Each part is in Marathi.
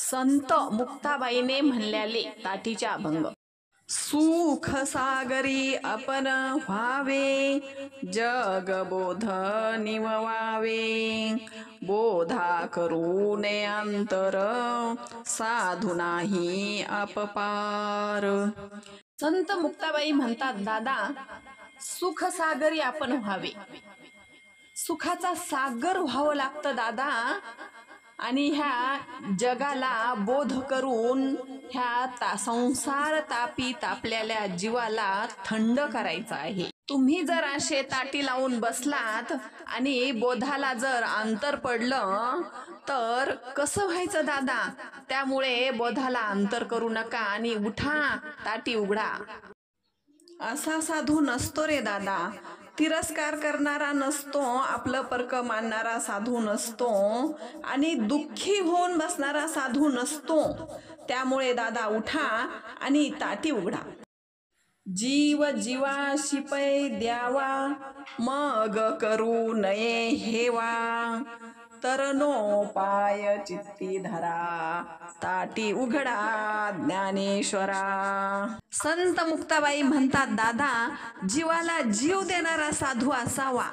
संत मुक्ताबाईने म्हणल्याले ताटीच्या अभंग. सुख सागरी आपण व्हावे, जग बोध निववावे, बोधा करू नये अंतर, साधू नाही अपपार. संत मुक्ताबाई म्हणतात, दादा सुख सागरी आपण व्हावे. सुखाचा सागर व्हावं लागतं दादा, आणि ह्या जगाला बोध करून ह्या संसार तापी तापलेल्या जीवाला थंड करायचं आहे. तुम्ही जर असे ताटी लावून बसलात आणि बोधाला जर अंतर पडलं तर कसं व्हायचं दादा? त्यामुळे बोधाला अंतर करू नका आणि उठा, ताटी उघडा. असा साधू नसतो रे दादा, तिरस्कार करणारा नसतो, आपलं पर्क मानणारा साधू नसतो, आणि दुःखी होऊन बसणारा साधू नसतो. त्यामुळे दादा उठा आणि ताटी उघडा. जीव जीवाशी पै द्यावा, मग करू नये हेवा, तरनो पाय चित्ती धरा, ताटी उघडा ज्ञानेश्वरा. संत मुक्ताबाई म्हणतात, दादा जीवाला जीव देणारा साधू असावा,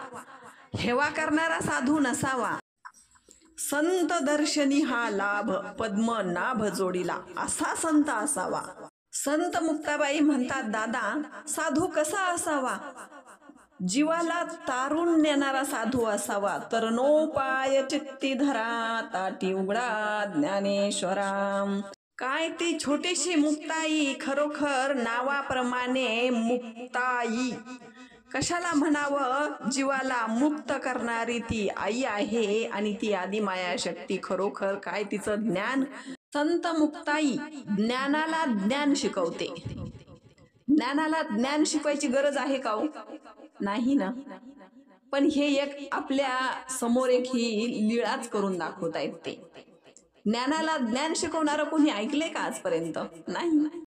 हेवा करणारा साधू नसावा. संत दर्शनी हा लाभ, पद्मनाभ जोडीला, असा संत असावा. संत मुक्ताबाई म्हणतात, दादा साधू कसा असावा? जीवाला तारून नेणारा साधू असावा. तरनोपाय चित्ती धरा, ताटी उघडा ज्ञानेश्वरा. काय ती छोटीशी मुक्ताई, खरोखर नावाप्रमाणे मुक्ताई. कशाला म्हणावं, जीवाला मुक्त करणारी ती आई आहे, आणि ती आदिमाया शक्ती. खरोखर काय तिचं ज्ञान. संत मुक्ताई ज्ञानाला ज्ञान शिकवते. ज्ञानाला ज्ञान शिकवायची गरज आहे का हो? नाही ना. पण हे एक आपल्या समोर एक ही लीळाच करून दाखवता येते. ज्ञानाला ज्ञान शिकवणारं कोणी ऐकले का आजपर्यंत? नाही.